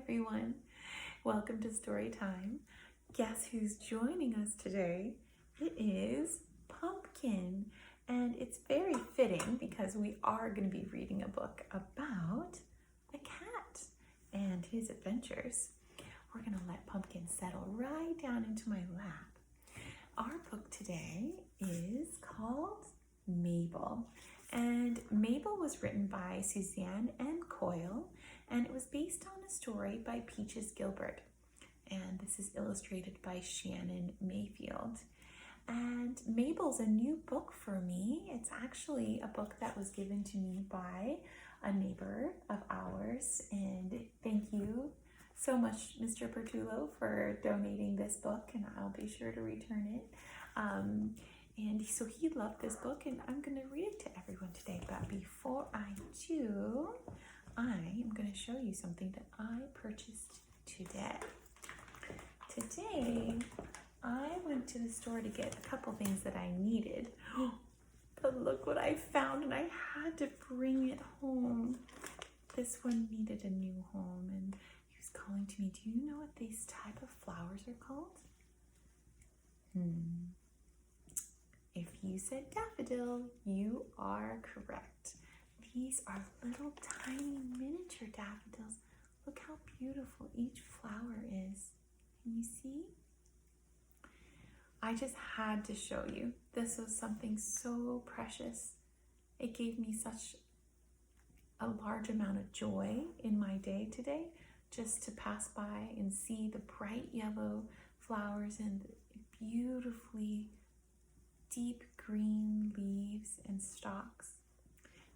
everyone. Welcome to Storytime. Guess who's joining us today? It is Pumpkin, and it's very fitting because we are going to be reading a book about a cat and his adventures. We're going to let Pumpkin settle right down into my lap. Our book today is called Mabel, and Mabel was written by Suzanne and Coil, and it was based on a story by Peaches Gilbert, and this is illustrated by Shannon Mayfield. And Mabel's a new book for me. It's actually a book that was given to me by a neighbor of ours, and thank you so much, Mr. Bertullo, for donating this book, and I'll be sure to return it. And so he loved this book, and I'm going to read it to everyone today. But before I do, I am going to show you something that I purchased today. Today, I went to the store to get a couple things that I needed. But look what I found, and I had to bring it home. This one needed a new home, and he was calling to me, do you know what these type of flowers are called? If you said daffodil, you are correct. These are little tiny miniature daffodils. Look how beautiful each flower is. Can you see? I just had to show you. This was something so precious. It gave me such a large amount of joy in my day today, just to pass by and see the bright yellow flowers and the beautifully deep green leaves and stalks.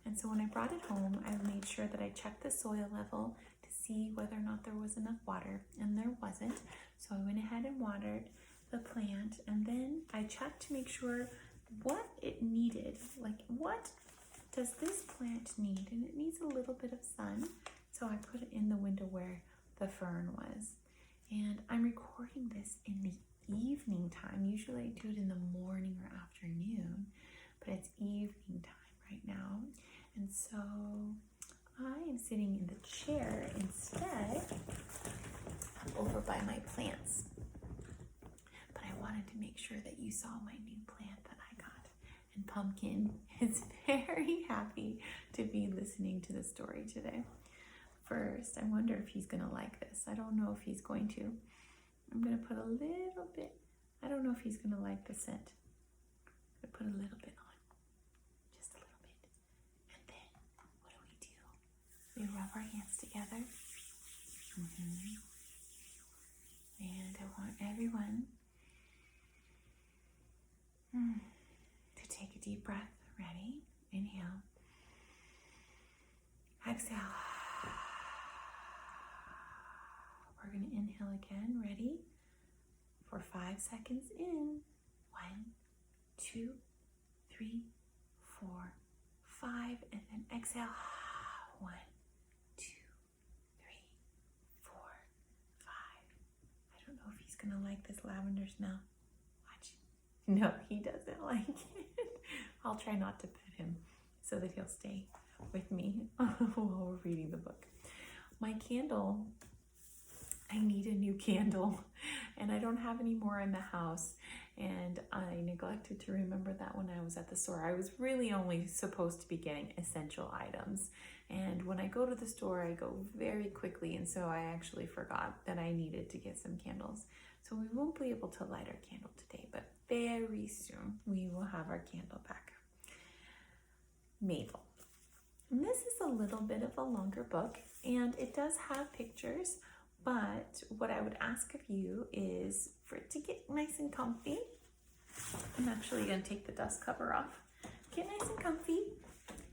And so when I brought it home, I made sure that I checked the soil level to see whether or not there was enough water, and there wasn't. So I went ahead and watered the plant, and then I checked to make sure what it needed. Like, what does this plant need? And it needs a little bit of sun. So I put it in the window where the fern was. And I'm recording this in the evening time. Usually I do it in the morning or afternoon, but it's evening time right now. And so I am sitting in the chair instead, over by my plants. But I wanted to make sure that you saw my new plant that I got. And Pumpkin is very happy to be listening to the story today. First, I wonder if he's going to like this. I don't know if he's going to. I'm going to put a little bit. I don't know if he's going to like the scent. I'm going to put a little bit on. Just a little bit. And then, what do? We rub our hands together. And I want everyone to take a deep breath. Ready? Inhale. Exhale. We're going to inhale again. Ready? For 5 seconds in. 1, 2, 3, 4, 5. And then exhale. 1, 2, 3, 4, 5. I don't know if he's going to like this lavender smell. Watch. No, he doesn't like it. I'll try not to pet him so that he'll stay with me while we're reading the book. My candle, I need a new candle, and I don't have any more in the house, and I neglected to remember that when I was at the store. I was really only supposed to be getting essential items, and when I go to the store, I go very quickly, and so I actually forgot that I needed to get some candles. So we won't be able to light our candle today, but very soon we will have our candle back. Mabel. And this is a little bit of a longer book, and it does have pictures. But what I would ask of you is for it to get nice and comfy. I'm actually going to take the dust cover off. Get nice and comfy,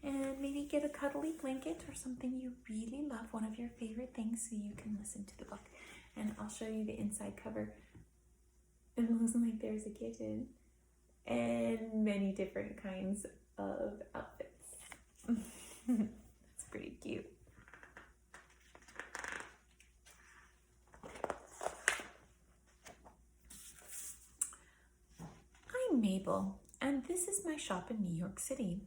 and maybe get a cuddly blanket or something you really love, one of your favorite things, so you can listen to the book. And I'll show you the inside cover. It looks like there's a kitten and many different kinds of outfits. That's pretty cute. I'm Mabel, and this is my shop in New York City.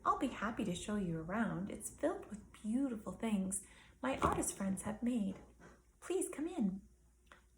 I'll be happy to show you around. It's filled with beautiful things my artist friends have made. Please come in."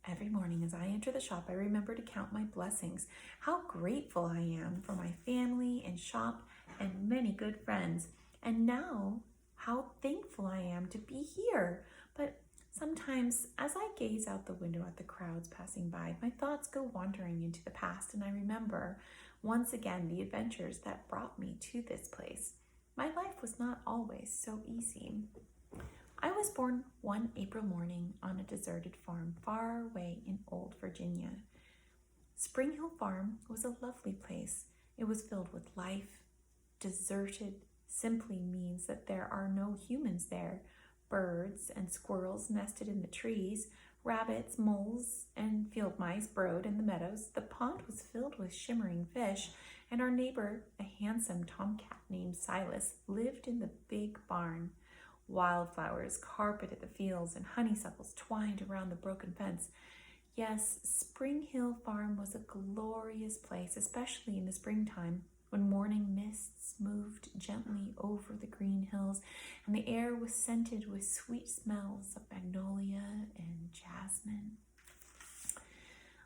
Every morning as I enter the shop, I remember to count my blessings, how grateful I am for my family and shop and many good friends, and now how thankful I am to be here. But sometimes, as I gaze out the window at the crowds passing by, my thoughts go wandering into the past, and I remember once again the adventures that brought me to this place. My life was not always so easy. I was born one April morning on a deserted farm far away in old Virginia. Spring Hill Farm was a lovely place. It was filled with life. Deserted simply means that there are no humans there. Birds and squirrels nested in the trees. Rabbits, moles, and field mice burrowed in the meadows. The pond was filled with shimmering fish, and our neighbor, a handsome tomcat named Silas, lived in the big barn. Wildflowers carpeted the fields and honeysuckles twined around the broken fence. Yes, Spring Hill Farm was a glorious place, especially in the springtime, when morning mists moved gently over the green hills and the air was scented with sweet smells of magnolia and jasmine.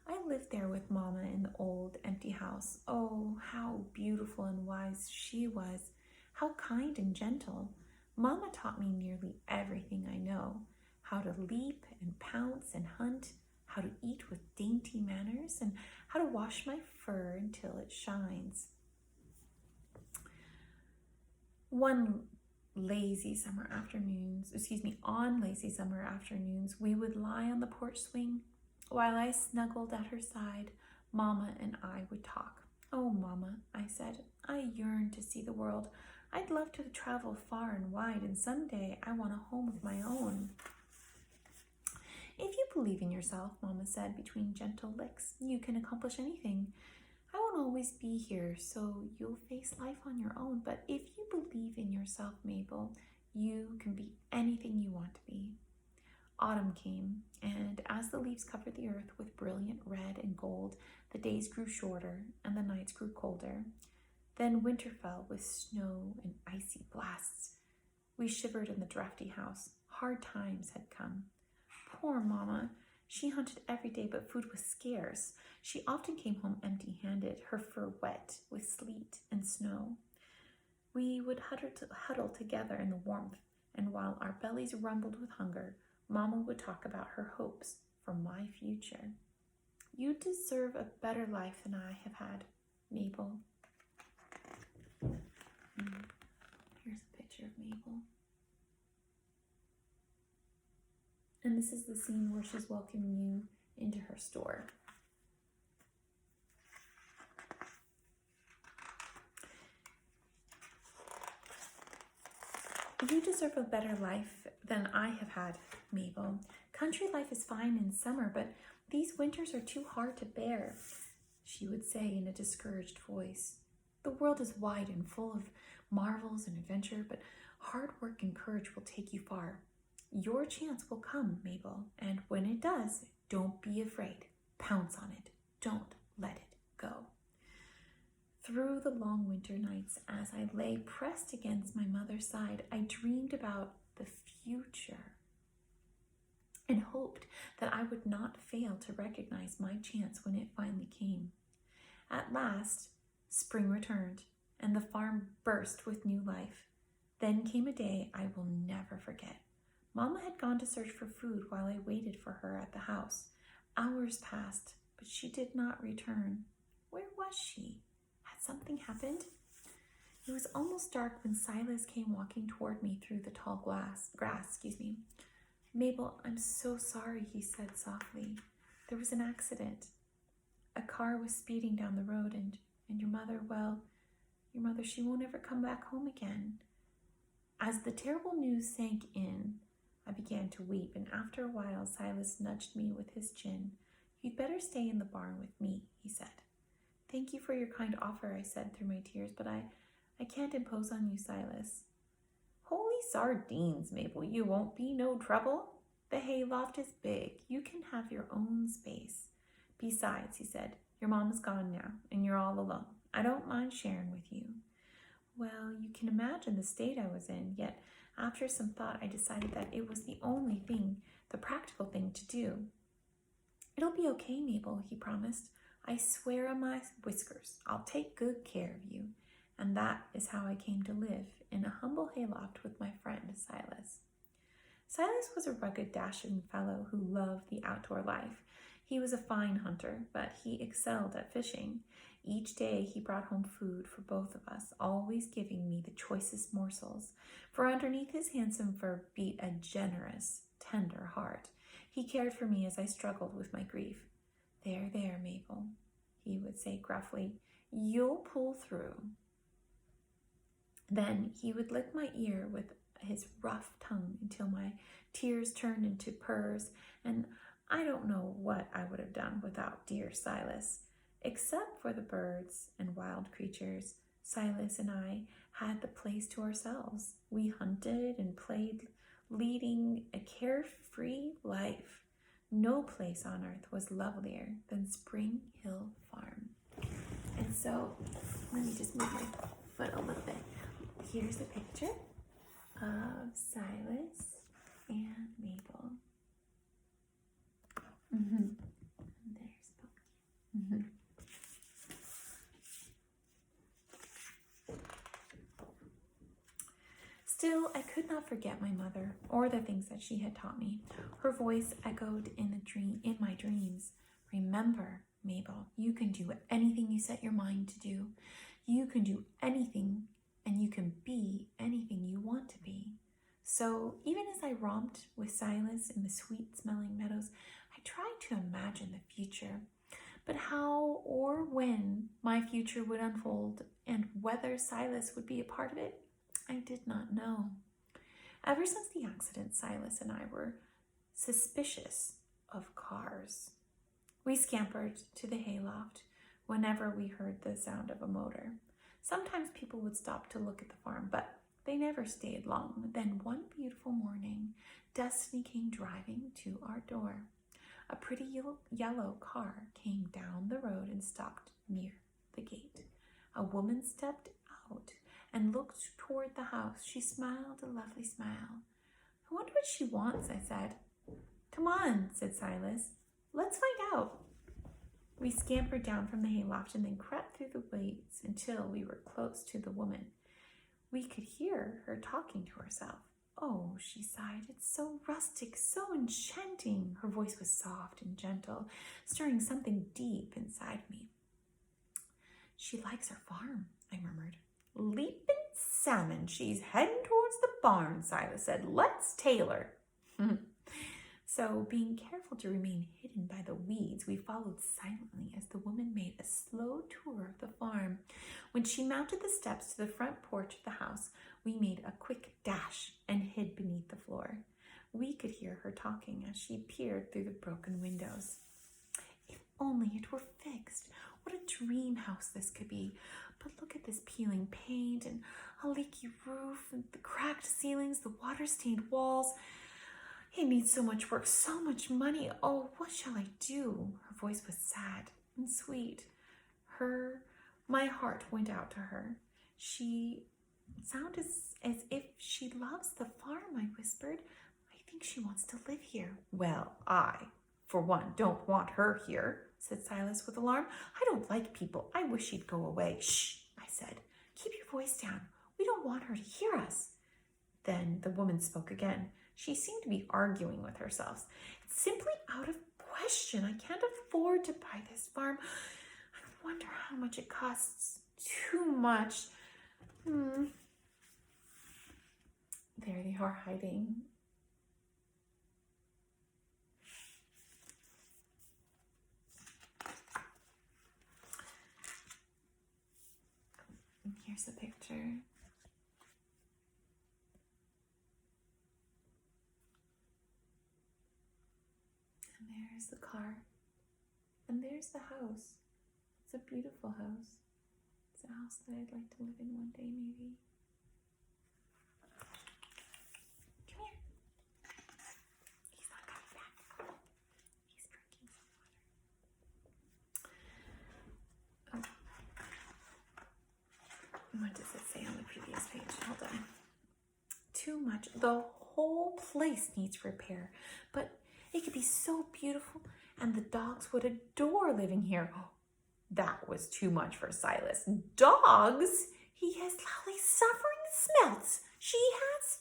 I lived there with Mama in the old empty house. Oh, how beautiful and wise she was, how kind and gentle. Mama taught me nearly everything I know: how to leap and pounce and hunt, how to eat with dainty manners, and how to wash my fur until it shines. On lazy summer afternoons, we would lie on the porch swing. While I snuggled at her side, Mama and I would talk. "Oh, Mama," I said, "I yearn to see the world. I'd love to travel far and wide, and someday I want a home of my own." "If you believe in yourself," Mama said between gentle licks, "you can accomplish anything. I won't always be here, so you'll face life on your own. But if you believe in yourself, Mabel, you can be anything you want to be." Autumn came, and as the leaves covered the earth with brilliant red and gold, the days grew shorter and the nights grew colder. Then winter fell with snow and icy blasts. We shivered in the drafty house. Hard times had come. Poor Mama. She hunted every day, but food was scarce. She often came home empty-handed, her fur wet with sleet and snow. We would huddle together in the warmth, and while our bellies rumbled with hunger, Mama would talk about her hopes for my future. "You deserve a better life than I have had, Mabel." Here's a picture of Mabel. And this is the scene where she's welcoming you into her store. "You deserve a better life than I have had, Mabel. Country life is fine in summer, but these winters are too hard to bear," she would say in a discouraged voice. "The world is wide and full of marvels and adventure, but hard work and courage will take you far. Your chance will come, Mabel, and when it does, don't be afraid. Pounce on it. Don't let it go." Through the long winter nights, as I lay pressed against my mother's side, I dreamed about the future and hoped that I would not fail to recognize my chance when it finally came. At last, spring returned, and the farm burst with new life. Then came a day I will never forget. Mama had gone to search for food while I waited for her at the house. Hours passed, but she did not return. Where was she? Had something happened? It was almost dark when Silas came walking toward me through the tall grass. "Mabel, I'm so sorry," he said softly. "There was an accident. A car was speeding down the road, and your mother, she won't ever come back home again." As the terrible news sank in, I began to weep, and after a while Silas nudged me with his chin. "You'd better stay in the barn with me," he said. "Thank you for your kind offer," I said through my tears, "but I can't impose on you, Silas." "Holy sardines, Mabel, you won't be no trouble. The hayloft is big. You can have your own space. Besides," he said, "your mama's gone now, and you're all alone. I don't mind sharing with you." Well, you can imagine the state I was in, yet after some thought, I decided that it was the only thing, the practical thing to do. It'll be okay, Mabel, he promised. I swear on my whiskers, I'll take good care of you. And that is how I came to live in a humble hayloft with my friend Silas. Silas was a rugged, dashing fellow who loved the outdoor life. He was a fine hunter, but he excelled at fishing. Each day he brought home food for both of us, always giving me the choicest morsels, for underneath his handsome fur beat a generous, tender heart. He cared for me as I struggled with my grief. There, there, Mabel, he would say gruffly. You'll pull through. Then he would lick my ear with his rough tongue until my tears turned into purrs, and I don't know what I would have done without dear Silas. Except for the birds and wild creatures, Silas and I had the place to ourselves. We hunted and played, leading a carefree life. No place on earth was lovelier than Spring Hill Farm. And so, let me just move my foot a little bit. Here's a picture of Silas and Mabel. And there's Pumpkin. Still, I could not forget my mother or the things that she had taught me. Her voice echoed in my dreams. Remember, Mabel, you can do anything you set your mind to do. You can do anything, and you can be anything you want to be. So even as I romped with Silas in the sweet-smelling meadows, I tried to imagine the future. But how or when my future would unfold and whether Silas would be a part of it, I did not know. Ever since the accident, Silas and I were suspicious of cars. We scampered to the hayloft whenever we heard the sound of a motor. Sometimes people would stop to look at the farm, but they never stayed long. Then one beautiful morning, Destiny came driving to our door. A pretty yellow car came down the road and stopped near the gate. A woman stepped out and looked toward the house. She smiled a lovely smile. I wonder what she wants, I said. Come on, said Silas. Let's find out. We scampered down from the hayloft and then crept through the weeds until we were close to the woman. We could hear her talking to herself. Oh, she sighed, it's so rustic, so enchanting. Her voice was soft and gentle, stirring something deep inside me. She likes her farm, I murmured. Leaping salmon, she's heading towards the barn, Silas said. Let's tail her. So, being careful to remain hidden by the weeds, we followed silently as the woman made a slow tour of the farm. When she mounted the steps to the front porch of the house, we made a quick dash and hid beneath the floor. We could hear her talking as she peered through the broken windows. If only it were fixed. What a dream house this could be. But look at this peeling paint and a leaky roof and the cracked ceilings, the water-stained walls. It needs so much work, so much money. Oh, what shall I do? Her voice was sad and sweet. My heart went out to her. She sounded as if she loves the farm, I whispered. I think she wants to live here. Well, I, for one, don't want her here, said Silas with alarm. I don't like people. I wish she'd go away. Shh, I said. Keep your voice down. We don't want her to hear us. Then the woman spoke again. She seemed to be arguing with herself. It's simply out of question. I can't afford to buy this farm. I wonder how much it costs. Too much. There they are hiding. And here's a picture. There's the car, and there's the house. It's a beautiful house. It's a house that I'd like to live in one day, maybe. Come here. He's not coming back. He's drinking some water. Oh. What does it say on the too much. The whole place needs repair, but it could be so beautiful and the dogs would adore living here. That was too much for Silas. Dogs? He has lovely suffering smells. She has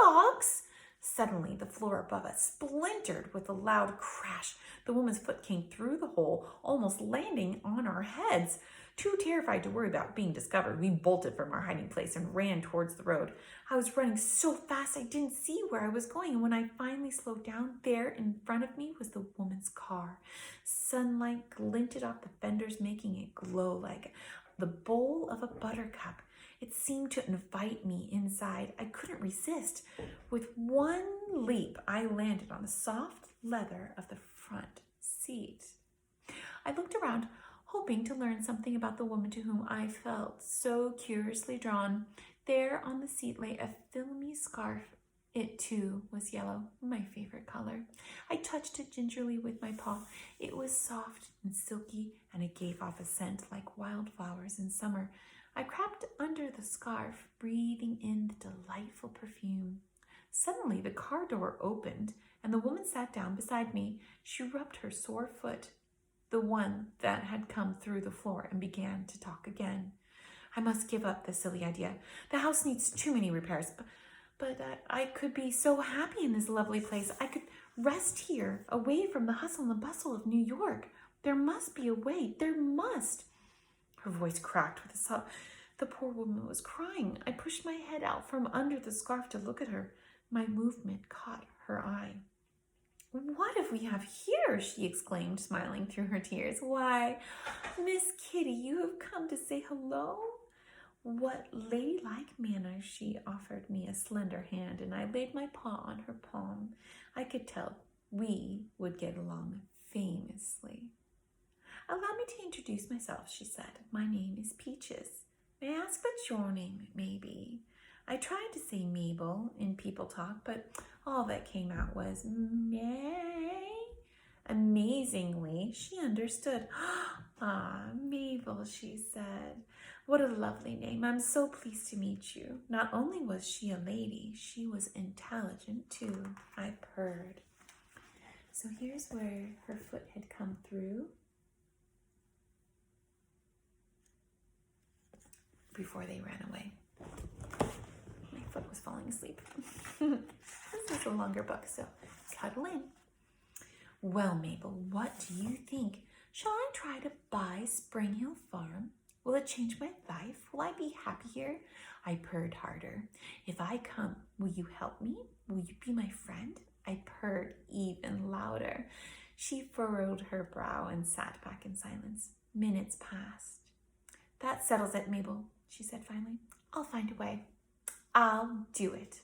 dogs? Suddenly, the floor above us splintered with a loud crash. The woman's foot came through the hole, almost landing on our heads. Too terrified to worry about being discovered, we bolted from our hiding place and ran towards the road. I was running so fast I didn't see where I was going, and when I finally slowed down, there in front of me was the woman's car. Sunlight glinted off the fenders, making it glow like the bowl of a buttercup. It seemed to invite me inside. I couldn't resist. With one leap, I landed on the soft leather of the front seat. I looked around, hoping to learn something about the woman to whom I felt so curiously drawn. There on the seat lay a filmy scarf. It too was yellow, my favorite color. I touched it gingerly with my paw. It was soft and silky, and it gave off a scent like wildflowers in summer. I crept under the scarf, breathing in the delightful perfume. Suddenly, the car door opened, and the woman sat down beside me. She rubbed her sore foot, the one that had come through the floor, and began to talk again. I must give up this silly idea. The house needs too many repairs, but I could be so happy in this lovely place. I could rest here, away from the hustle and bustle of New York. There must be a way. There must. Her voice cracked with a sob. The poor woman was crying. I pushed my head out from under the scarf to look at her. My movement caught her eye. "What have we have here?" she exclaimed, smiling through her tears. "Why, Miss Kitty, you have come to say hello?" What ladylike manners. She offered me a slender hand, and I laid my paw on her palm. I could tell we would get along famously. "Allow me to introduce myself," she said. "My name is Peaches. May I ask what your name may be?" I tried to say Mabel in people talk, but all that came out was May. Amazingly, she understood. "Ah, Mabel," she said. "What a lovely name. I'm so pleased to meet you." Not only was she a lady, she was intelligent too. I purred. So here's where her foot had come through before they ran away. My foot was falling asleep. This is a longer book, so cuddle in. "Well, Mabel, what do you think? Shall I try to buy Spring Hill Farm? Will it change my life? Will I be happier?" I purred harder. "If I come, will you help me? Will you be my friend?" I purred even louder. She furrowed her brow and sat back in silence. Minutes passed. "That settles it, Mabel," she said finally. "I'll find a way. I'll do it."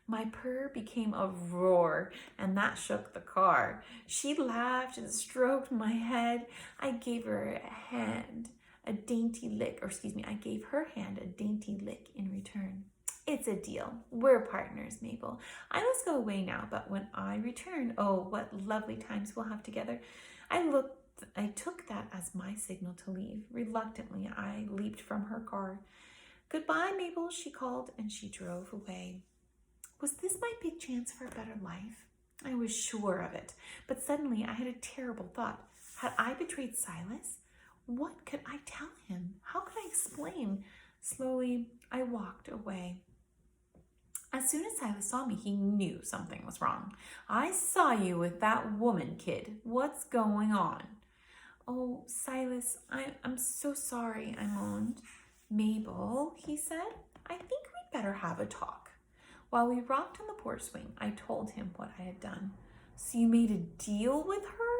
My purr became a roar, and that shook the car. She laughed and stroked my head. I gave her hand a dainty lick, I gave her hand a dainty lick in return. "It's a deal. We're partners, Mabel. I must go away now, but when I return, oh, what lovely times we'll have together." I took that as my signal to leave. Reluctantly, I leaped from her car. "Goodbye, Mabel," she called, and she drove away. Was this my big chance for a better life? I was sure of it, but suddenly I had a terrible thought. Had I betrayed Silas? What could I tell him? How could I explain? Slowly, I walked away. As soon as Silas saw me, he knew something was wrong. "I saw you with that woman, kid. What's going on?" "Oh, Silas, I'm so sorry," I moaned. "Mabel," he said, "I think we'd better have a talk." While we rocked on the porch swing, I told him what I had done. "So you made a deal with her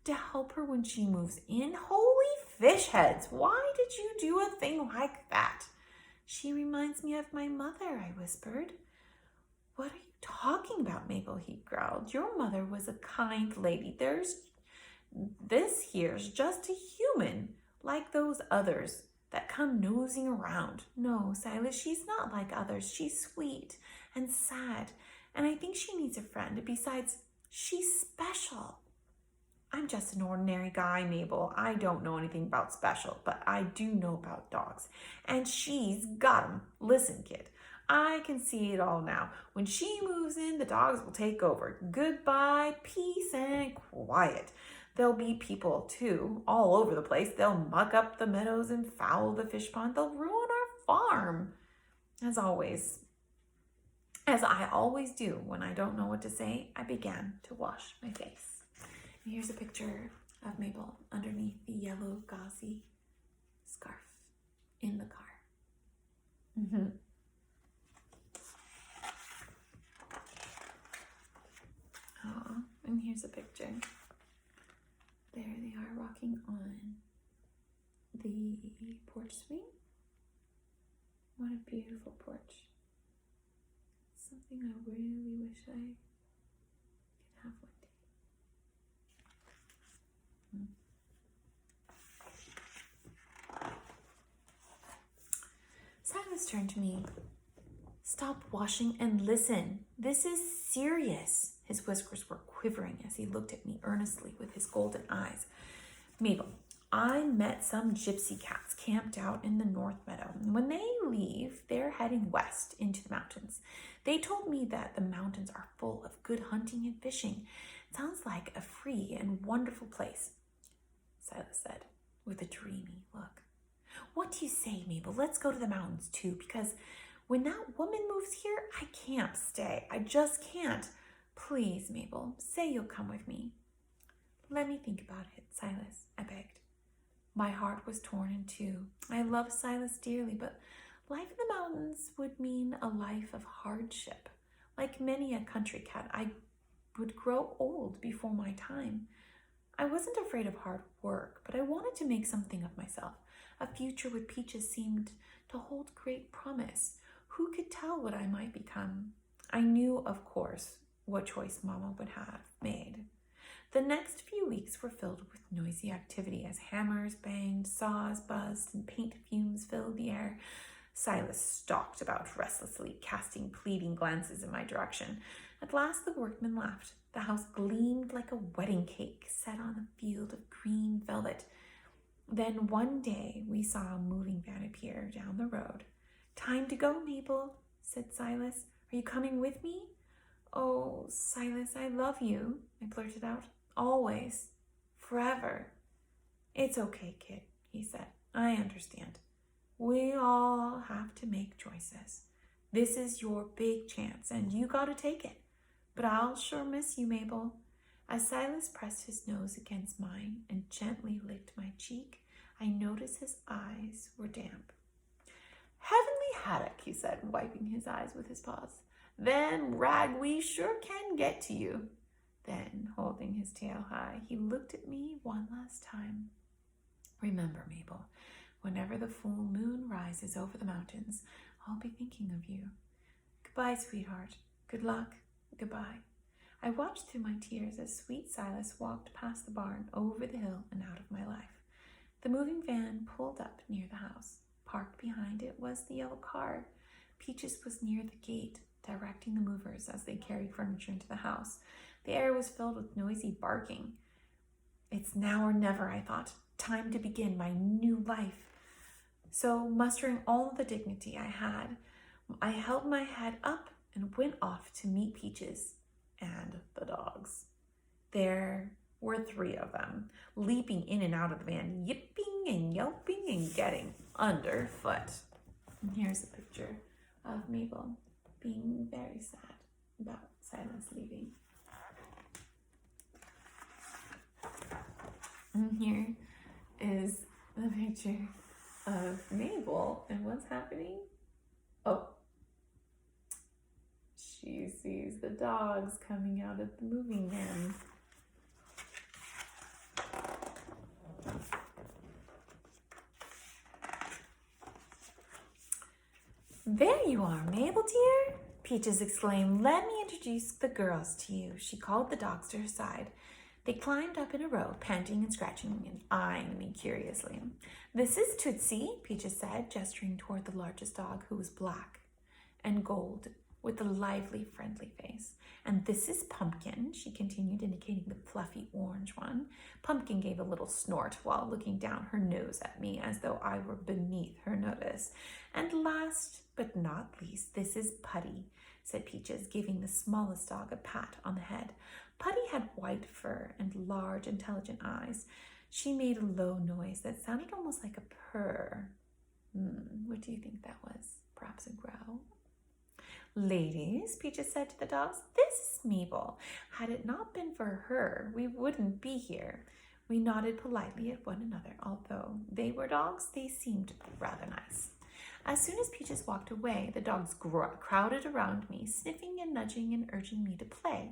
to help her when she moves in? Holy fish heads, why did you do a thing like that?" "She reminds me of my mother," I whispered. "What are you talking about, Mabel?" he growled. "Your mother was a kind lady. This here's just a human, like those others that come nosing around." "No, Silas, she's not like others. She's sweet and sad, and I think she needs a friend. Besides, she's special." "I'm just an ordinary guy, Mabel. I don't know anything about special, but I do know about dogs, and she's got 'em. Listen, kid, I can see it all now. When she moves in, the dogs will take over. Goodbye, peace, and quiet. There'll be people, too, all over the place. They'll muck up the meadows and foul the fish pond. They'll ruin our farm. As I always do when I don't know what to say, I began to wash my face. And here's a picture of Mabel underneath the yellow gauzy scarf in the car. Oh, and here's a picture. There they are rocking on the porch swing. What a beautiful porch. Something I really wish I could have one day. Silas turned to me. Stop washing and listen. This is serious. His whiskers were quivering as he looked at me earnestly with his golden eyes. Mabel, I met some gypsy cats camped out in the North Meadow. When they leave, they're heading west into the mountains. They told me that the mountains are full of good hunting and fishing. It sounds like a free and wonderful place, Silas said with a dreamy look. What do you say, Mabel? Let's go to the mountains too, because when that woman moves here, I can't stay. I just can't. Please, Mabel, say you'll come with me. Let me think about it, Silas, I begged. My heart was torn in two. I loved Silas dearly, but life in the mountains would mean a life of hardship. Like many a country cat, I would grow old before my time. I wasn't afraid of hard work, but I wanted to make something of myself. A future with Peaches seemed to hold great promise. Who could tell what I might become? I knew, of course, what choice Mama would have made. The next few weeks were filled with noisy activity as hammers banged, saws buzzed, and paint fumes filled the air. Silas stalked about restlessly, casting pleading glances in my direction. At last the workmen laughed. The house gleamed like a wedding cake set on a field of green velvet. Then one day we saw a moving van appear down the road. Time to go, Mabel, said Silas. Are you coming with me? Oh, Silas, I love you, I blurted out. Always. Forever. It's okay, kid, he said. I understand. We all have to make choices. This is your big chance, and you gotta take it. But I'll sure miss you, Mabel. As Silas pressed his nose against mine and gently licked my cheek, I noticed his eyes were damp. Heavenly haddock, he said, wiping his eyes with his paws. Then, Rag, we sure can get to you. Then, holding his tail high, he looked at me one last time. Remember, Mabel, whenever the full moon rises over the mountains, I'll be thinking of you. Goodbye, sweetheart. Good luck. Goodbye. I watched through my tears as sweet Silas walked past the barn, over the hill, and out of my life. The moving van pulled up near the house. Parked behind it was the yellow car. Peaches was near the gate, directing the movers as they carried furniture into the house. The air was filled with noisy barking. It's now or never, I thought. Time to begin my new life. So, mustering all the dignity I had, I held my head up and went off to meet Peaches and the dogs. There were 3 of them, leaping in and out of the van, yipping and yelping and getting underfoot. And here's a picture of Mabel being very sad about Silas leaving. And here is a picture of Mabel, and what's happening? Oh, she sees the dogs coming out of the moving van. There you are, Mabel dear, Peaches exclaimed. Let me introduce the girls to you. She called the dogs to her side. They climbed up in a row, panting and scratching and eyeing me curiously. This is Tootsie, Peaches said, gesturing toward the largest dog, who was black and gold with a lively, friendly face. And this is Pumpkin, she continued, indicating the fluffy orange one. Pumpkin gave a little snort while looking down her nose at me as though I were beneath her notice. And last but not least, this is Putty, said Peaches, giving the smallest dog a pat on the head. Putty had white fur and large, intelligent eyes. She made a low noise that sounded almost like a purr. What do you think that was? Perhaps a growl? Ladies, Peaches said to the dogs, this is Mabel. Had it not been for her, we wouldn't be here. We nodded politely at one another. Although they were dogs, they seemed rather nice. As soon as Peaches walked away, the dogs crowded around me, sniffing and nudging and urging me to play.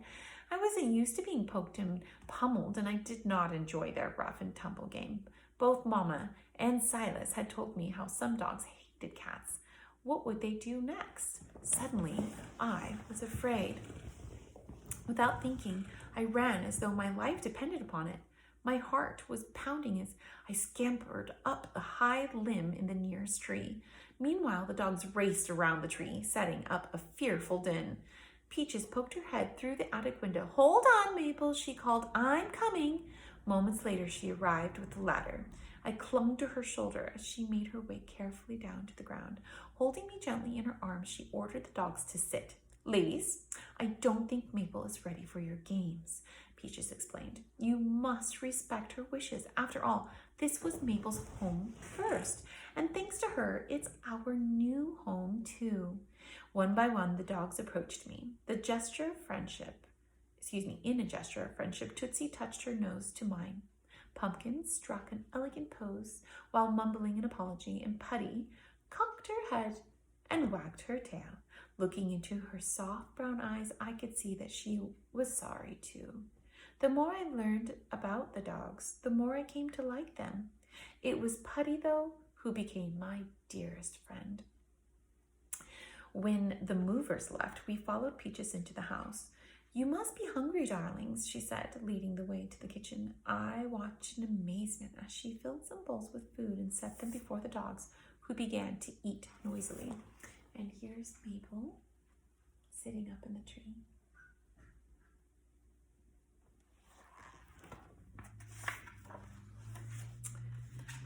I wasn't used to being poked and pummeled, and I did not enjoy their rough and tumble game. Both Mama and Silas had told me how some dogs hated cats. What would they do next? Suddenly, I was afraid. Without thinking, I ran as though my life depended upon it. My heart was pounding as I scampered up a high limb in the nearest tree. Meanwhile, the dogs raced around the tree, setting up a fearful din. Peaches poked her head through the attic window. "Hold on, Mabel," she called. "I'm coming." Moments later, she arrived with the ladder. I clung to her shoulder as she made her way carefully down to the ground. Holding me gently in her arms, she ordered the dogs to sit. "Ladies, I don't think Mabel is ready for your games," Peaches explained. "You must respect her wishes. After all, this was Mabel's home first, and thanks to her, it's our new home too." One by one, the dogs approached me. In a gesture of friendship, Tootsie touched her nose to mine. Pumpkin struck an elegant pose while mumbling an apology, and Putty cocked her head and wagged her tail. Looking into her soft brown eyes, I could see that she was sorry too. The more I learned about the dogs, the more I came to like them. It was Putty, though, who became my dearest friend. When the movers left, we followed Peaches into the house. "You must be hungry, darlings," she said, leading the way to the kitchen. I watched in amazement as she filled some bowls with food and set them before the dogs, who began to eat noisily. And here's Mabel sitting up in the tree.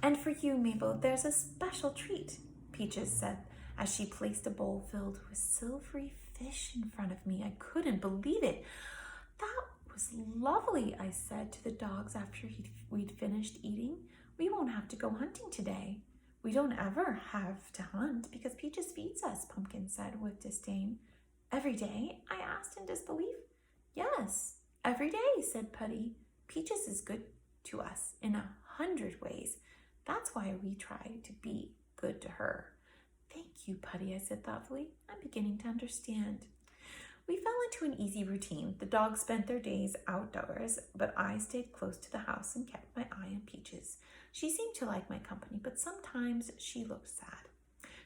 "And for you, Mabel, there's a special treat," Peaches said as she placed a bowl filled with silvery fish in front of me. I couldn't believe it. "That was lovely," I said to the dogs after we'd finished eating. "We won't have to go hunting today." "We don't ever have to hunt because Peaches feeds us," Pumpkin said with disdain. "Every day?" I asked in disbelief. "Yes, every day," said Putty. "Peaches is good to us in 100 ways. That's why we try to be good to her." "Thank you, Putty," I said thoughtfully. "I'm beginning to understand." We fell into an easy routine. The dogs spent their days outdoors, but I stayed close to the house and kept my eye on Peaches. She seemed to like my company, but sometimes she looked sad.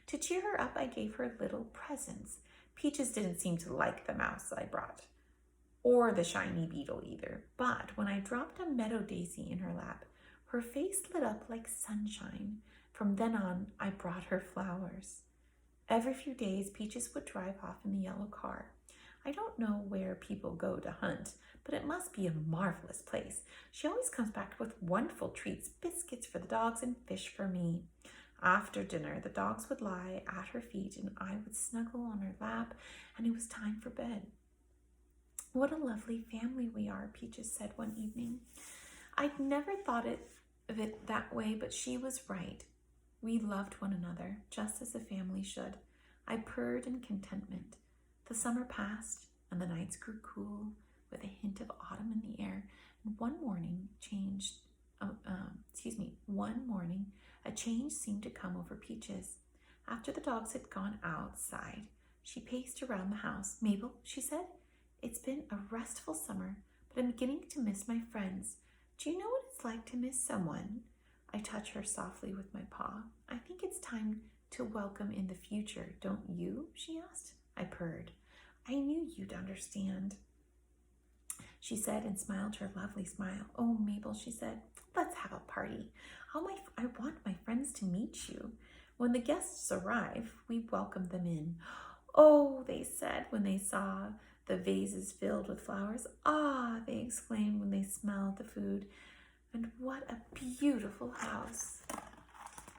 To cheer her up, I gave her little presents. Peaches didn't seem to like the mouse I brought, or the shiny beetle either. But when I dropped a meadow daisy in her lap, her face lit up like sunshine. From then on, I brought her flowers. Every few days, Peaches would drive off in the yellow car. I don't know where people go to hunt, but it must be a marvelous place. She always comes back with wonderful treats, biscuits for the dogs and fish for me. After dinner, the dogs would lie at her feet and I would snuggle on her lap, and it was time for bed. "What a lovely family we are," Peaches said one evening. I'd never thought of it that way, but she was right. We loved one another, just as a family should. I purred in contentment. The summer passed, and the nights grew cool, with a hint of autumn in the air. And one morning, a change seemed to come over Peaches. After the dogs had gone outside, she paced around the house. "Mabel," she said, "it's been a restful summer, but I'm beginning to miss my friends. Do you know what it's like to miss someone?" I touched her softly with my paw. "I think it's time to welcome in the future, don't you?" she asked. I purred. "I knew you'd understand," she said, and smiled her lovely smile. "Oh, Mabel," she said, "let's have a party. I want my friends to meet you. When the guests arrive, we welcome them in." "Oh," they said when they saw the vases filled with flowers. "Ah," they exclaimed when they smelled the food. "And what a beautiful house."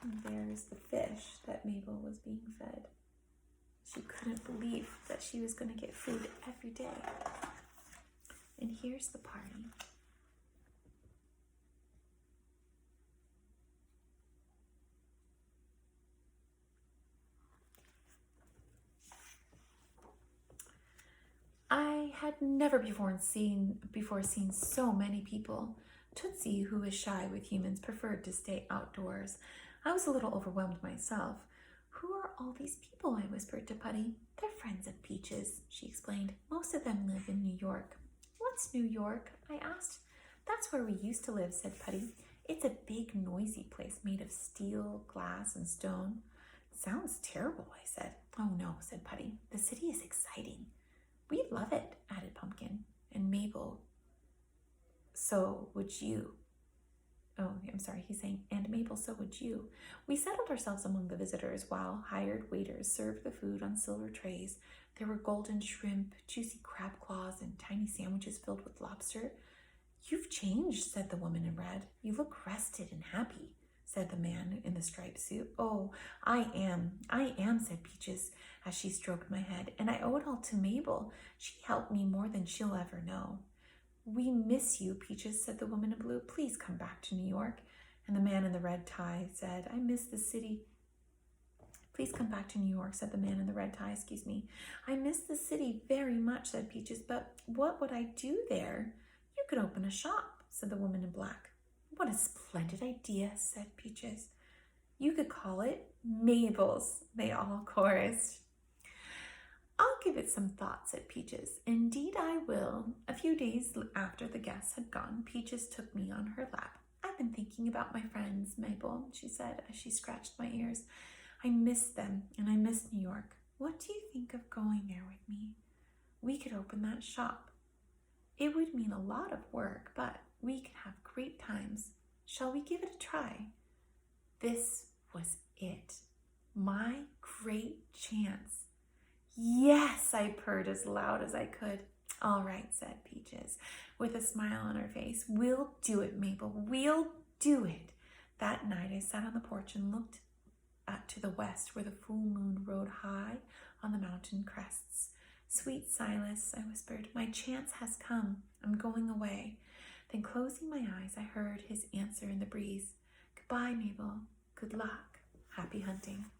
And there's the fish that Mabel was being fed. She couldn't believe that she was going to get food every day. And here's the party. I had never before seen so many people. Tootsie, who was shy with humans, preferred to stay outdoors. I was a little overwhelmed myself. "Who are all these people?" I whispered to Putty. "They're friends of Peach's," she explained. "Most of them live in New York." "What's New York?" I asked. "That's where we used to live," said Putty. "It's a big, noisy place made of steel, glass, and stone." "Sounds terrible," I said. "Oh no," said Putty. "The city is exciting." "We love it," added Pumpkin. "And Mabel, so would you." Oh, I'm sorry, he's saying, "And Mabel, so would you." We settled ourselves among the visitors while hired waiters served the food on silver trays. There were golden shrimp, juicy crab claws, and tiny sandwiches filled with lobster. "You've changed," said the woman in red. "You look rested and happy," said the man in the striped suit. "Oh, I am," said Peaches as she stroked my head, "and I owe it all to Mabel. She helped me more than she'll ever know." "We miss you, Peaches," said the woman in blue. "Please come back to New York." And the man in the red tie said, "I miss the city." "Please come back to New York," said the man in the red tie. "I miss the city very much," said Peaches, "but what would I do there?" "You could open a shop," said the woman in black. "What a splendid idea," said Peaches. "You could call it Mabel's," they all chorused. "I'll give it some thought," said Peaches. "Indeed I will." A few days after the guests had gone, Peaches took me on her lap. "I've been thinking about my friends, Mabel," she said as she scratched my ears. "I miss them and I miss New York. What do you think of going there with me? We could open that shop. It would mean a lot of work, but we could have great times. Shall we give it a try?" This was it. My great chance. "Yes," I purred as loud as I could. "All right," said Peaches, with a smile on her face. "We'll do it, Mabel. We'll do it." That night I sat on the porch and looked to the west where the full moon rode high on the mountain crests. "Sweet Silas," I whispered, "my chance has come. I'm going away." Then closing my eyes, I heard his answer in the breeze. "Goodbye, Mabel. Good luck. Happy hunting."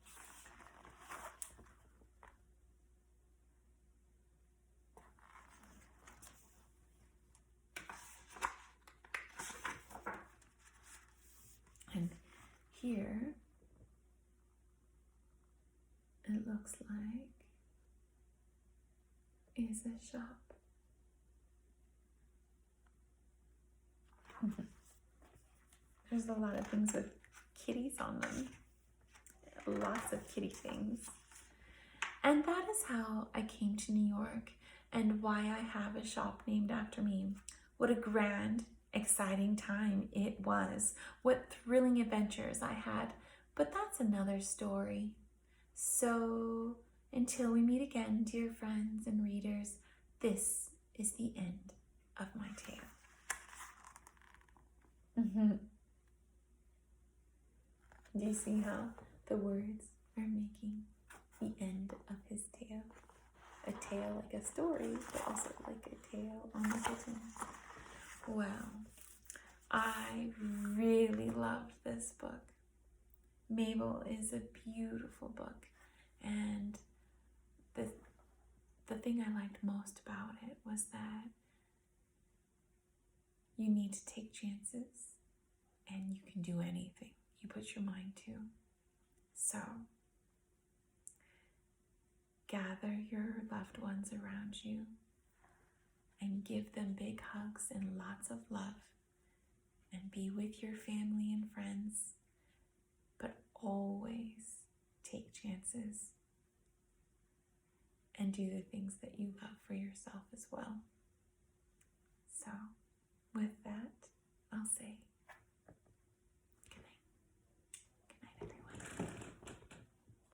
And here it looks like is a shop. There's a lot of things with kitties on them. Lots of kitty things. And that is how I came to New York and why I have a shop named after me. What a grand, exciting time it was. What thrilling adventures I had. But that's another story. So until we meet again, dear friends and readers, this is the end of my tale. Do you see how the words are making the end of his tale? A tale like a story, but also like a tale on the kitten. Well, I really loved this book. Mabel is a beautiful book, and the thing I liked most about it was that you need to take chances and you can do anything you put your mind to. So gather your loved ones around you and give them big hugs and lots of love, and be with your family and friends, but always take chances and do the things that you love for yourself as well.